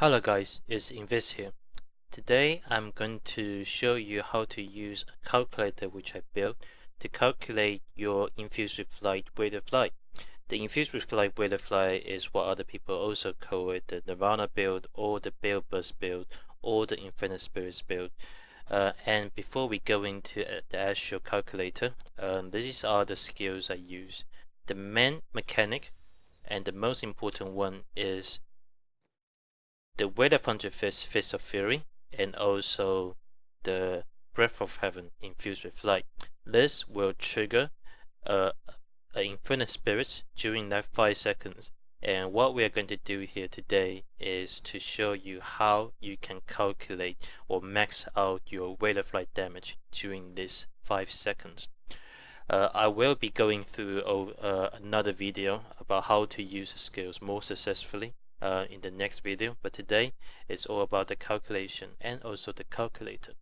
Hello guys, it's INVIS here. Today I'm going to show you how to use a calculator which I built to calculate your infused with light weight of light. The infused with light weight of light is what other people also call it the Nirvana build or the Bail Burst build or the Infinite Spirits build. And before we go into the actual calculator, these are the skills I use. The main mechanic and the most important one is the weight of 100 fists of fury, and also the breath of heaven infused with light. This will trigger uh, an infinite spirit during that 5 seconds. And what we are going to do here today is to show you how you can calculate or max out your weight of light damage during this 5 seconds. I will be going through another video about how to use the skills more successfully in the next video, but today it's all about the calculation and also the calculator.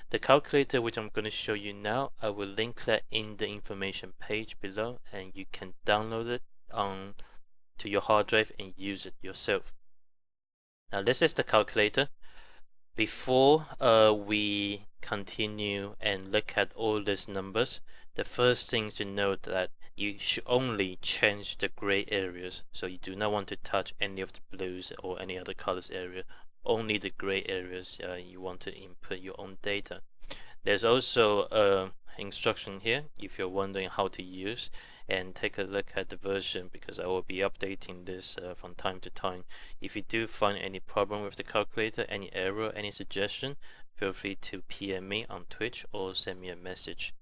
The calculator which I'm going to show you now, I will link that in the information page below, and you can download it on to your hard drive and use it yourself. Now this is the calculator. Before we continue and look at all these numbers, the first thing to note that you should only change the gray areas. So you do not want to touch any of the blues or any other colors area. Only the gray areas you want to input your own data. There's also instruction here if you're wondering how to use, and take a look at the version because I will be updating this from time to time. If you do find any problem with the calculator, any error, any suggestion, feel free to PM me on Twitch or send me a message.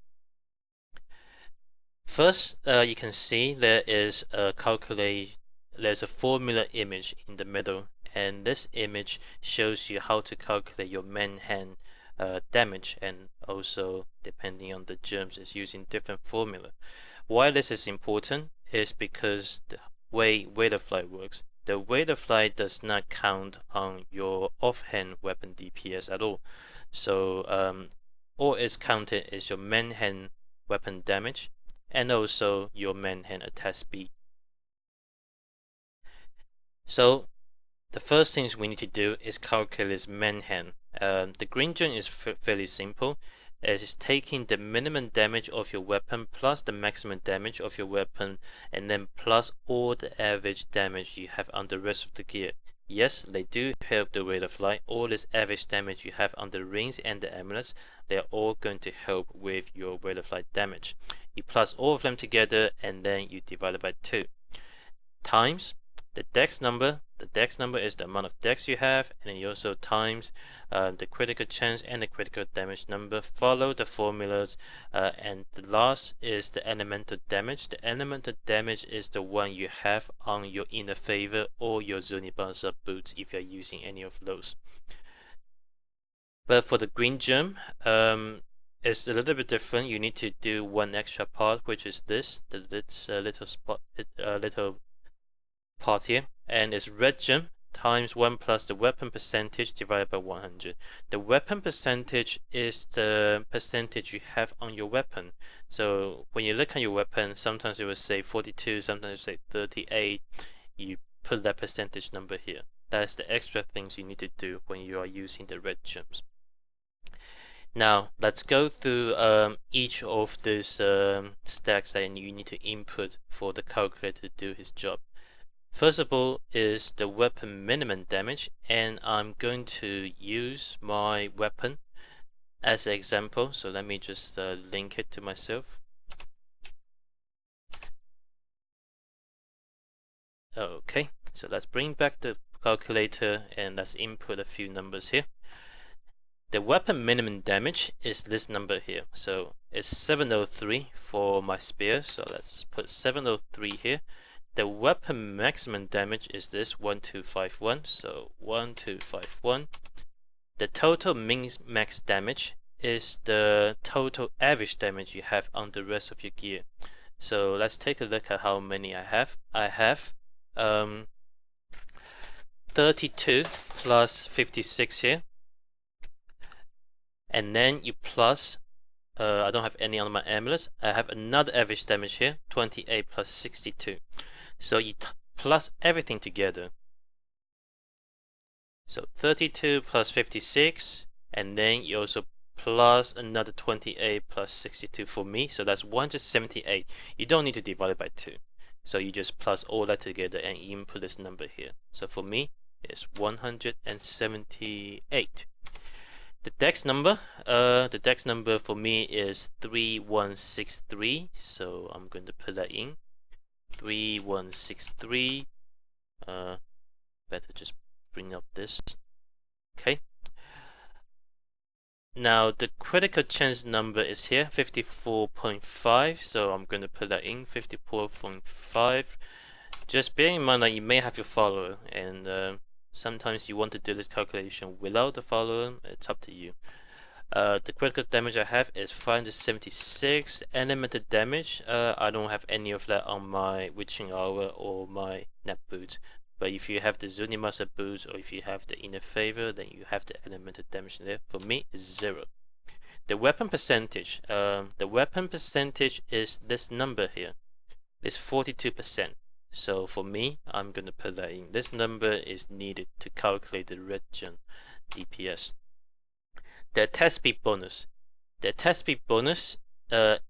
First, you can see there's a formula image in the middle, and this image shows you how to calculate your manhand damage, and also depending on the germs is using different formula. Why this is important is because the way weight of light works. The weight of light does not count on your offhand weapon DPS at all. So all is counted is your manhand weapon damage and also your manhand attack speed. So the first things we need to do is calculate this manhand. The green gem is fairly simple. It is taking the minimum damage of your weapon plus the maximum damage of your weapon, and then plus all the average damage you have on the rest of the gear. Yes, they do help the weight of light. All this average damage you have on the rings and the amulets, they are all going to help with your weight of light damage. You plus all of them together and then you divide it by 2 times the dex number. The dex number is the amount of dex you have, and then you also times the critical chance and the critical damage number. Follow the formulas, and the last is the elemental damage. The elemental damage is the one you have on your inner favor or your Zunibasa boots if you're using any of those. But for the green gem, it's a little bit different. You need to do one extra part, which is this, little part here, and it's red gem times 1 plus the weapon percentage divided by 100. The weapon percentage is the percentage you have on your weapon. So when you look at your weapon, sometimes it will say 42, sometimes it will say 38. You put that percentage number here. That's the extra things you need to do when you are using the red gems. Now let's go through each of these stacks that you need to input for the calculator to do his job. First of all is the weapon minimum damage, and I'm going to use my weapon as an example. So let me just link it to myself. Okay, so let's bring back the calculator and let's input a few numbers here. The weapon minimum damage is this number here. So it's 703 for my spear. So let's put 703 here. The weapon maximum damage is this 1251, so 1251. The total max damage is the total average damage you have on the rest of your gear. So let's take a look at how many I have. I have 32 plus 56 here, and then you plus I don't have any on my amulets. I have another average damage here, 28 plus 62. So you plus everything together, So 32 plus 56, and then you also plus another 28 plus 62 for me. So that's 178. You don't need to divide it by 2. So you just plus all that together and input this number here. So for me, it's 178. The dex number for me is 3163. So I'm going to put that in 3163. Better just bring up this. Okay. Now the critical chance number is here, 54.5. So I'm going to put that in 54.5. Just bear in mind that you may have your follower, and sometimes you want to do this calculation without the follower. It's up to you. The critical damage I have is 576. Elemental damage, I don't have any of that on my Witching Hour or my Net Boots. But if you have the Zunimaster boots or if you have the Inner Favor, then you have the elemental damage there. For me, it's 0. The weapon percentage is this number here. It's 42%. So for me, I'm going to put that in. This number is needed to calculate the red gem DPS. The attack speed bonus. The attack speed bonus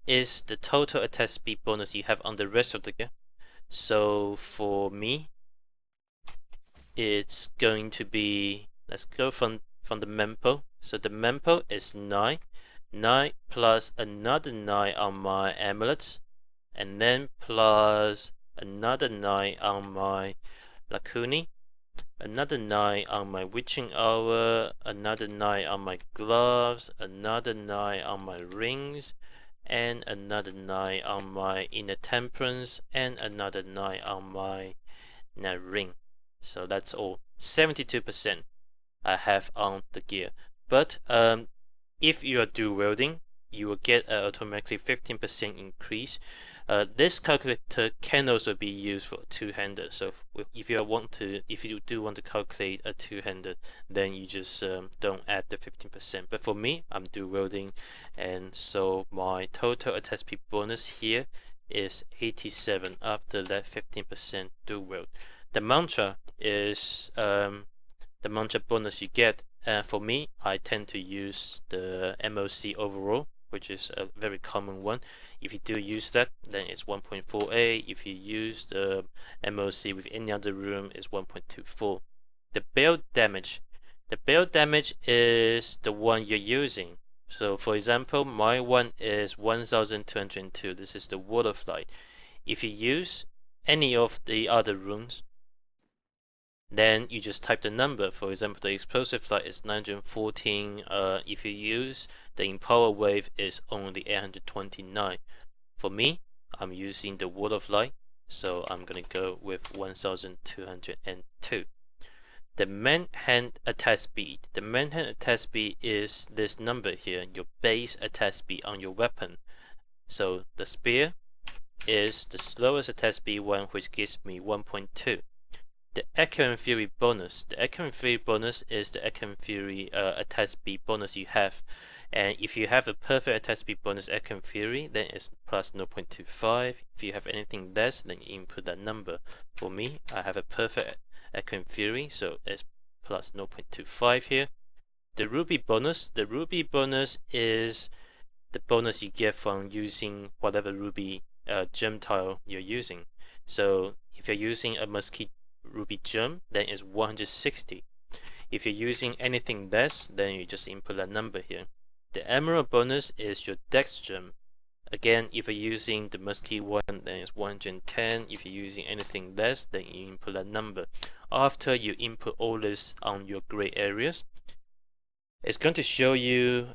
is the total attack speed bonus you have on the rest of the gear. So for me, it's going to be, let's go from the mempo. So the mempo is 9. 9 plus another 9 on my amulets, and then plus another 9 on my Lakuni, another 9 on my Witching Hour, another 9 on my gloves, another 9 on my rings, and another 9 on my Inner Temperance, and another 9 on my ring. So that's all. 72% I have on the gear. But if you are dual wielding, you will get an automatically 15% increase. This calculator can also be used for two-hander. So if you do want to calculate a two-hander, then you just don't add the 15%. But for me, I'm dual wielding, and so my total attack speed bonus here is 87 after that 15% dual wield. The mantra is the mantra bonus you get. For me, I tend to use the MOC overall, which is a very common one. If you do use that, then it's 1.48. If you use the MOC with any other room, it's 1.24. The build damage. The build damage is the one you're using. So for example, my one is 1202. This is the Wall of Light. If you use any of the other runes, then you just type the number. For example, the explosive light is 914. If you use the Empower Wave, is only 829. For me, I'm using the Wall of Light, so I'm gonna go with 1202. The manhand attack speed. The manhand attack speed is this number here, your base attack speed on your weapon. So the spear is the slowest attack speed one, which gives me 1.2. The Echo and Fury bonus. The Echo and Fury bonus is the Echo and Fury attack speed bonus you have. And if you have a perfect attack speed bonus Echo and Fury, then it's plus 0.25. If you have anything less, then you input that number. For me, I have a perfect Echo and Fury, so it's plus 0.25 here. The Ruby bonus. The Ruby bonus is the bonus you get from using whatever Ruby gem tile you're using. So if you're using a Mesquite Ruby gem, then it's 160. If you're using anything less, then you just input that number here. The Emerald bonus is your Dex gem. Again, if you're using the Mesquite one, then it's 110. If you're using anything less, then you input that number. After you input all this on your gray areas, it's going to show you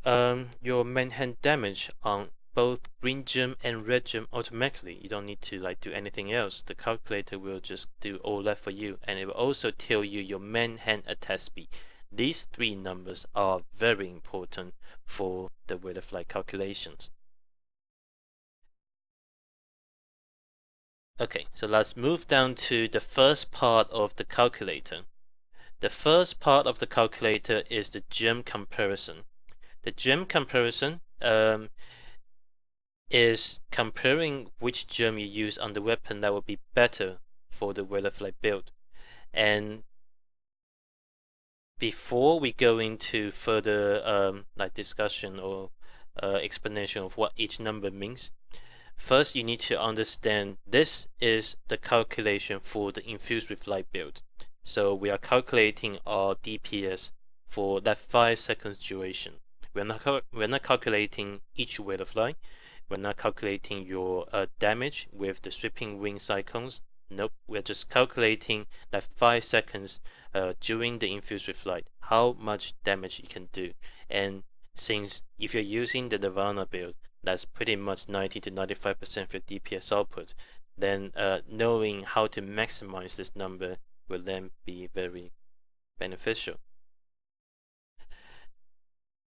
your manhand damage on both green gem and red gem automatically. You don't need to do anything else. The calculator will just do all that for you, and it will also tell you your manhand attack speed. These three numbers are very important for the Wheel of Light calculations. Okay, so let's move down to the first part of the calculator. The first part of the calculator is the gem comparison. The gem comparison is comparing which gem you use on the weapon that will be better for the Wheel of Light build. And before we go into further like discussion or explanation of what each number means, first you need to understand this is the calculation for the infused with light build. So we are calculating our DPS for that 5 seconds duration. We're not calculating each wave of light. We're not calculating your damage with the sweeping wing cyclones. Nope, we're just calculating that 5 seconds during the infused with light, how much damage you can do. And since if you're using the Nirvana build, that's pretty much 90 to 95% of your DPS output, then knowing how to maximize this number will then be very beneficial.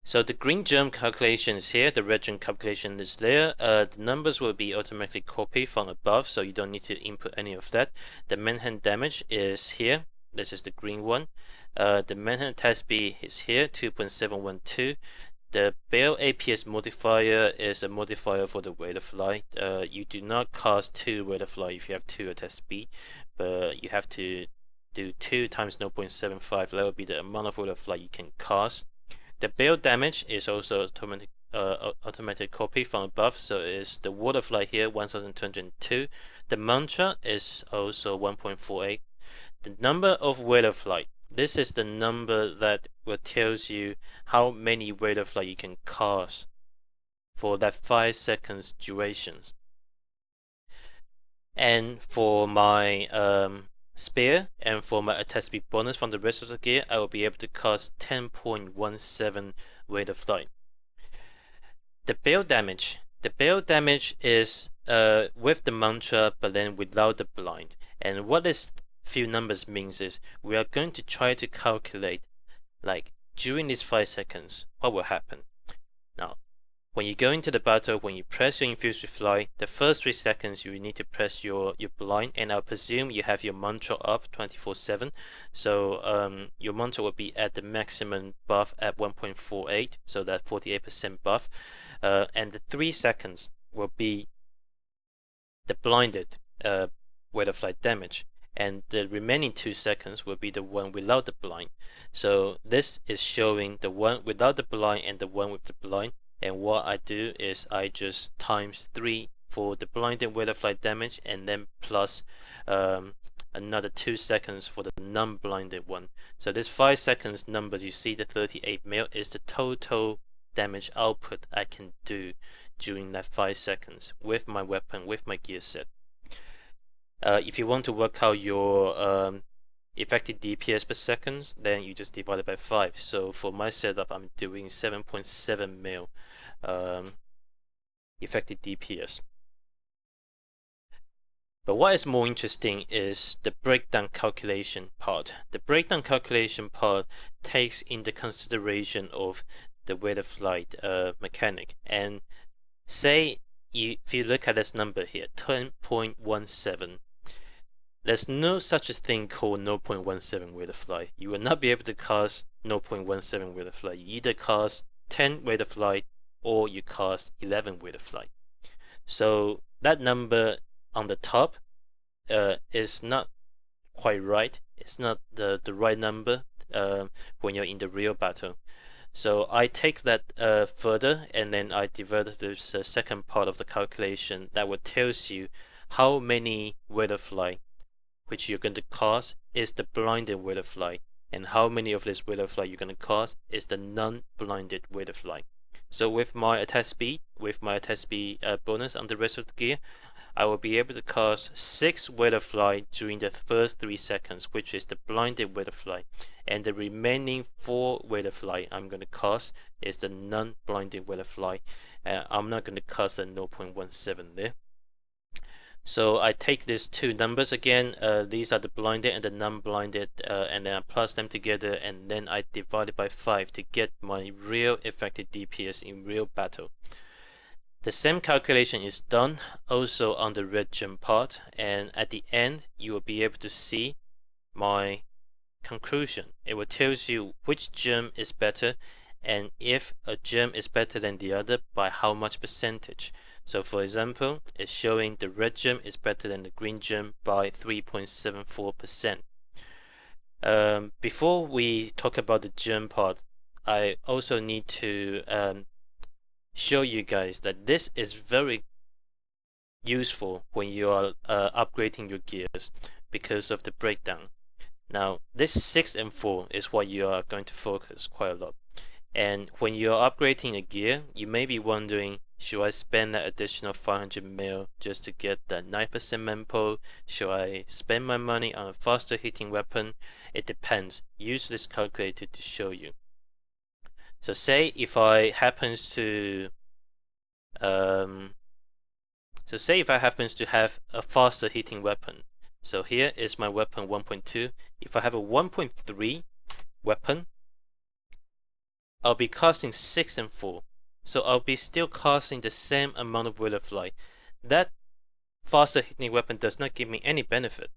So the green gem calculation is here, the red gem calculation is there. The numbers will be automatically copied from above, so you don't need to input any of that. The manhunt damage is here. This is the green one. The manhunt test speed is here, 2.712. The Bale APS modifier is a modifier for the rate of light. You do not cast 2 rate of light if you have 2 attack speed, but you have to do 2 times 0.75. That will be the amount of rate of light you can cast. The Bale damage is also automatic copy from above, so it's the word of light here 1202. The mantra is also 1.48. The number of rate of light. This is the number that will tells you how many rate of light you can cast for that 5 seconds durations. And for my spear and for my attack speed bonus from the rest of the gear, I will be able to cast 10.17 rate of light. The Bale damage. The Bale damage is with the mantra, but then without the blind. And what this few numbers means is we are going to try to calculate, like during these 5 seconds, what will happen. Now, when you go into the battle, when you press your infused with light, the first 3 seconds you need to press your blind, and I'll presume you have your mantra up 24/7. So your mantra will be at the maximum buff at 1.48, so that 48% buff. And the 3 seconds will be the blinded rate of light damage, and the remaining 2 seconds will be the one without the blind. So this is showing the one without the blind and the one with the blind. And what I do is I just times 3 for the blinded rate of light damage, and then plus another 2 seconds for the non-blinded one. So this 5 seconds number you see, the 38 mil, is the total damage output I can do during that 5 seconds with my weapon, with my gear set. If you want to work out your effective DPS per second, then you just divide it by 5. So for my setup, I'm doing 7.7 mil effective DPS. But what is more interesting is the breakdown calculation part. The breakdown calculation part takes into consideration of the rate of light mechanic. And say if you look at this number here, 10.17. There's no such a thing called 0.17 rate of light. You will not be able to cast 0.17 rate of light. You either cast 10 rate of light or you cast 11 rate of light. So that number on the top is not quite right. It's not the right number when you're in the real battle. So I take that further, and then I develop this second part of the calculation that will tells you how many rate of light which you're going to cast is the blinded rate of light, and how many of this rate of light you're going to cast is the non-blinded rate of light. So with my attack speed, bonus on the rest of the gear, I will be able to cast 6 rate of light during the first 3 seconds, which is the blinded rate of light, and the remaining 4 rate of light I'm going to cast is the non-blinded rate of light. I'm not going to cast a 0.17 there. So I take these two numbers again, these are the blinded and the non-blinded, and then I plus them together, and then I divide it by 5 to get my real effective DPS in real battle. The same calculation is done also on the red gem part, and at the end you will be able to see my conclusion. It will tell you which gem is better, and if a gem is better than the other, by how much percentage. So for example, it's showing the red gem is better than the green gem by 3.74%. Before we talk about the gem part, I also need to show you guys that this is very useful when you are upgrading your gears because of the breakdown. Now, this 6 and 4 is what you are going to focus quite a lot. And when you're upgrading a gear, you may be wondering, should I spend that additional 500 mil just to get that 9% mempo? Should I spend my money on a faster hitting weapon? It depends. Use this calculator to show you. So say if I happens to um, say if I happens to have a faster hitting weapon. So here is my weapon 1.2. If I have a 1.3 weapon, I'll be casting 6 and 4. So I'll be still casting the same amount of Wheel of Light. That faster hitting weapon does not give me any benefit.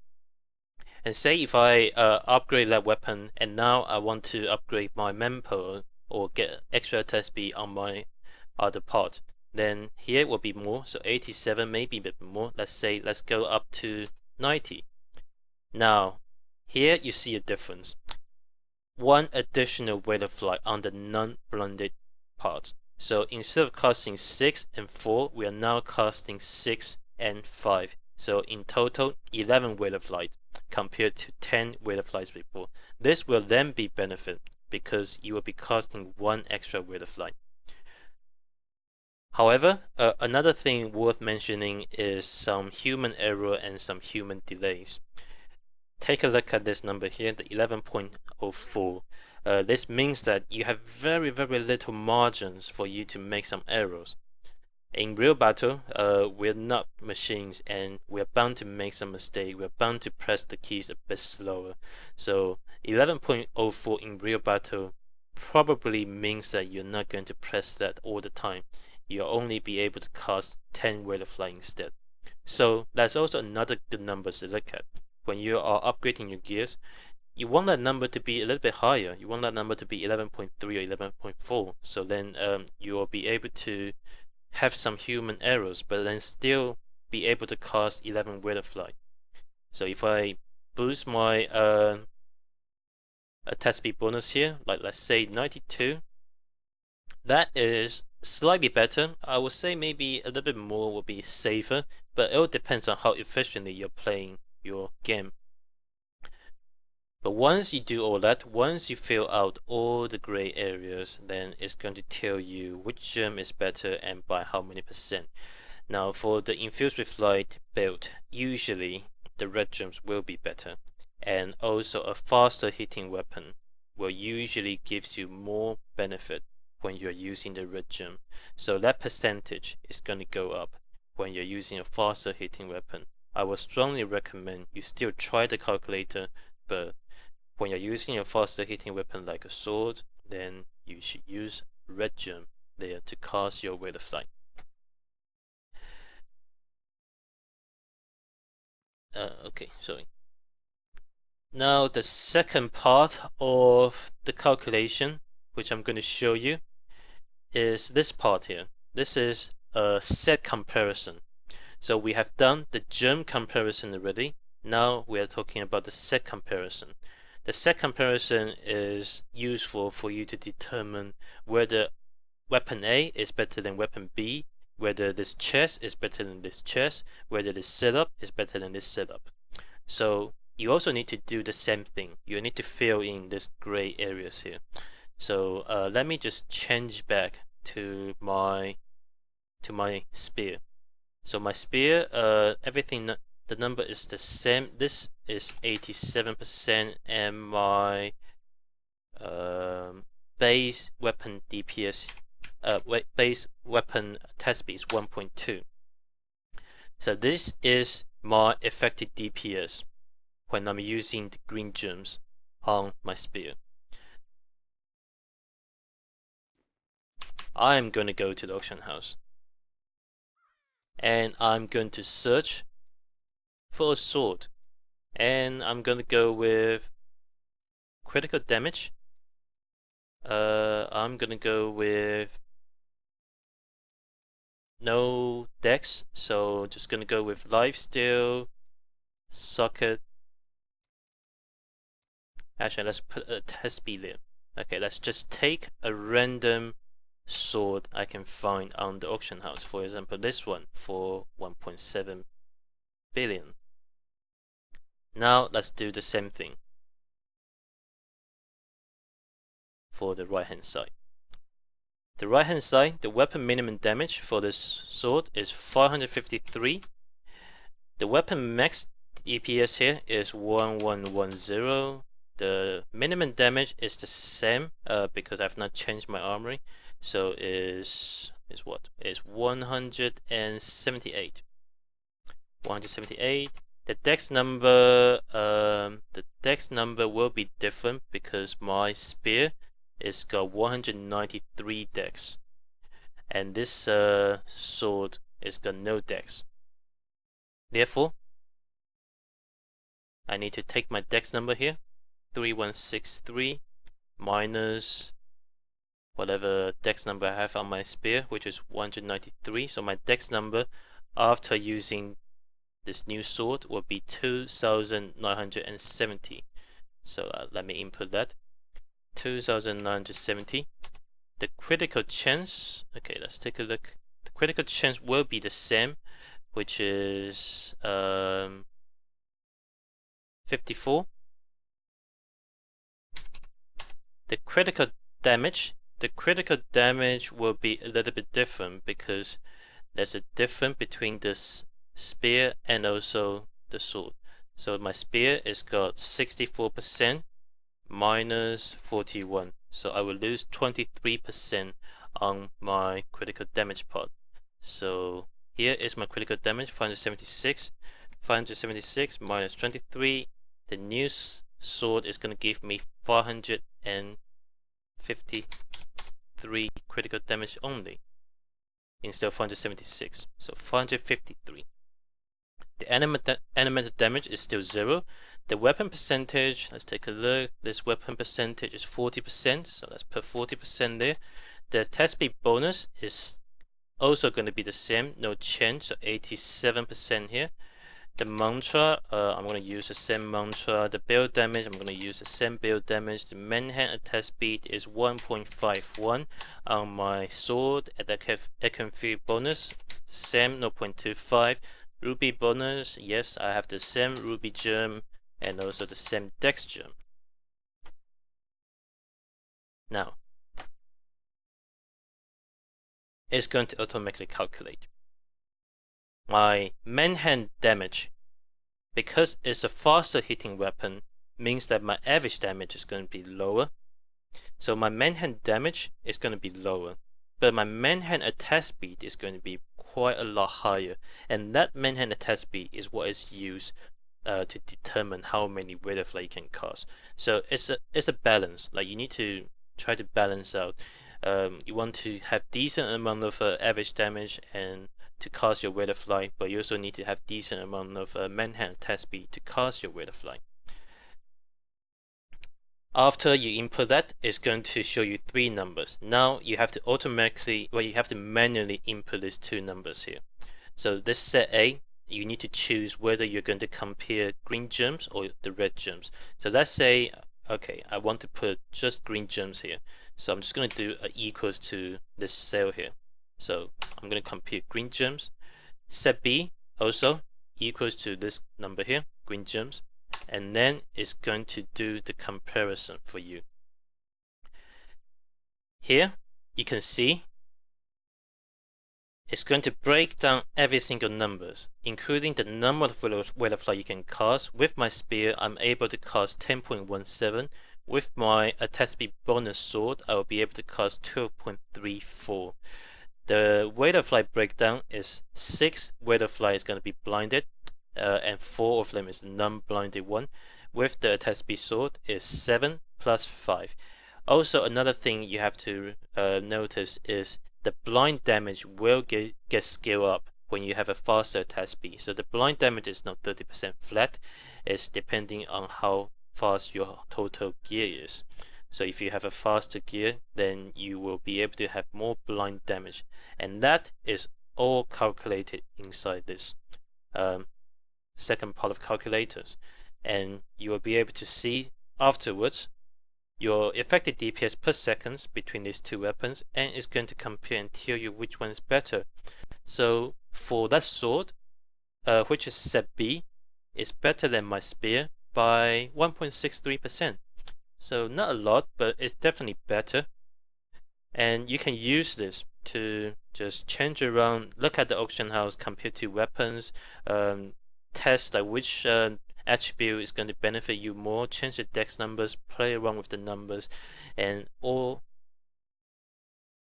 And say if I upgrade that weapon and now I want to upgrade my mempo or get extra attack speed on my other part, then here will be more. So 87, maybe a bit more. Let's go up to 90. Now, here you see a difference. One additional Wheel of Light on the non-blended part. So instead of casting 6 and 4, we are now casting 6 and 5. So in total, 11 Wheel of Light compared to 10 Wheel of Lights before. This will then be benefit because you will be casting one extra Wheel of Light. However, another thing worth mentioning is some human error and some human delays. Take a look at this number here, the 11.04. This means that you have very little margins for you to make some errors. In real battle, we're not machines and we're bound to make some mistake. We're bound to press the keys a bit slower. So 11.04 in real battle probably means that you're not going to press that all the time. You'll only be able to cast 10 Wheel of Light instead. So that's also another good number to look at. When you are upgrading your gears, you want that number to be a little bit higher. You want that number to be 11.3 or 11.4. So then you will be able to have some human errors, but then still be able to cast 11 Wheel of Light. So if I boost my attack speed bonus here, like let's say 92, that is slightly better. I would say maybe a little bit more would be safer, but it all depends on how efficiently you're playing your game. But once you do all that, once you fill out all the gray areas, then it's going to tell you which gem is better and by how many percent. Now for the Infused with Light build, usually the red gems will be better. And also a faster hitting weapon will usually gives you more benefit when you're using the red gem. So that percentage is going to go up when you're using a faster hitting weapon. I would strongly recommend you still try the calculator, but when you're using a faster hitting weapon like a sword, then you should use red gem there to cast your Wheel of Light. Okay, sorry. Now the second part of the calculation, which I'm going to show you, is this part here. This is a set comparison. So we have done the gem comparison already. Now we are talking about the set comparison. The set comparison is useful for you to determine whether weapon A is better than weapon B, whether this chest is better than this chest, whether this setup is better than this setup. So you also need to do the same thing. You need to fill in these gray areas here. So let me just change back to my spear. So my spear, everything, the number is the same. This is 87%, and my base weapon DPS, base weapon attack speed is 1.2. So this is my effective DPS when I'm using the green gems on my spear. I'm going to go to the auction house and I'm going to search for a sword, and I'm going to go with critical damage. I'm going to go with no dex, so just going to go with lifesteal, socket, Actually, let's put a test speed there. Okay, let's just take a random sword I can find on the auction house. For example, this one for 1.7 billion. Now let's do the same thing for the right hand side. The right hand side, the weapon minimum damage for this sword is 553. The weapon max DPS here is 1110. The minimum damage is the same because I've not changed my armory, so is what? Is 178. 178. The dex number will be different because my spear is got 193 dex, and this sword is got no dex. Therefore, I need to take my dex number here, 3163 minus whatever dex number I have on my spear, which is 193. So my dex number after using this new sword will be 2970. So let me input that, 2970. The critical chance, okay, let's take a look. The critical chance will be the same, which is 54. The critical damage will be a little bit different because there's a difference between this spear and also the sword. So my spear is got 64% minus 41. So I will lose 23% on my critical damage part. So here is my critical damage, 576. 576 minus 23. The new sword is going to give me 553 critical damage only instead of 476. So 453. The elemental damage is still 0. The weapon percentage, let's take a look. This weapon percentage is 40%, so let's put 40% there. The test speed bonus is also going to be the same, no change, so 87% here. The mantra, I'm going to use the same mantra. The build damage, I'm going to use the same build damage. The manhand attack speed is 1.51 on my sword. At the Econfig bonus, same 0.25. Ruby bonus, yes, I have the same ruby gem and also the same dex gem. Now, it's going to automatically calculate my manhand damage. Because it's a faster hitting weapon, means that my average damage is going to be lower. So my manhand damage is going to be lower, but my manhand attack speed is going to be quite a lot higher, and that manhand attack speed is what is used to determine how many Wraith of Light you can cast. So it's a balance. Like you need to try to balance out. You want to have decent amount of average damage and to cast your Wraith of Light, but you also need to have decent amount of manhand attack speed to cast your Wraith of Light. After you input that, it's going to show you 3 numbers. Now you have to you have to manually input these 2 numbers here. So this set A, you need to choose whether you're going to compare green gems or the red gems. So let's say, okay, I want to put just green gems here. So I'm just going to do equals to this cell here. So I'm going to compare green gems. Set B also equals to this number here, green gems. And then it's going to do the comparison for you. Here you can see it's going to break down every single numbers, including the number of Wraith of Light you can cast. With my spear, I'm able to cast 10.17. With my attack speed bonus sword, I will be able to cast 12.34. The Wraith of Light breakdown is 6 Wraith of Light is going to be blinded, and 4 of them is non-blinded one. With the attack speed sword is 7 plus 5. Also, another thing you have to notice is the blind damage will get scaled up when you have a faster attack speed. So the blind damage is not 30% flat. It's depending on how fast your total gear is. So if you have a faster gear, then you will be able to have more blind damage. And that is all calculated inside this second part of calculators. And you will be able to see afterwards your effective DPS per seconds between these two weapons, and it's going to compare and tell you which one is better. So for that sword, which is set B, is better than my spear by 1.63%. So not a lot, but it's definitely better. And you can use this to just change around, look at the auction house compared to weapons, test like which attribute is going to benefit you more, change the dex numbers, play around with the numbers, and all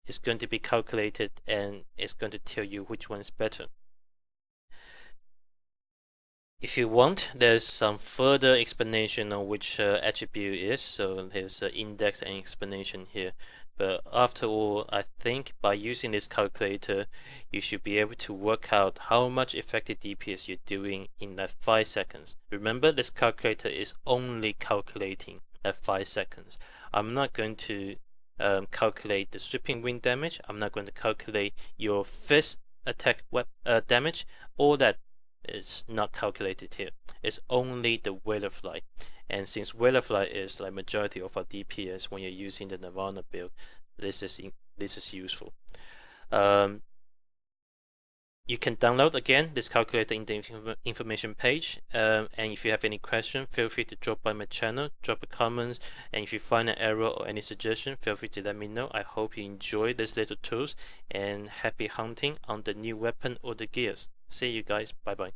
is going to be calculated and it's going to tell you which one is better. If you want, there's some further explanation on which attribute is. So there's an index and explanation here. But after all, I think by using this calculator, you should be able to work out how much effective DPS you're doing in that 5 seconds. Remember, this calculator is only calculating at 5 seconds. I'm not going to calculate the sweeping wind damage. I'm not going to calculate your fist attack damage. All that is not calculated here. It's only the Whale of Light. And since Whale of Light is like majority of our DPS when you're using the Nirvana build, this is useful. You can download again this calculator in the information page. And if you have any question, feel free to drop by my channel, drop a comment. And if you find an error or any suggestion, feel free to let me know. I hope you enjoy these little tools and happy hunting on the new weapon or the gears. See you guys. Bye bye.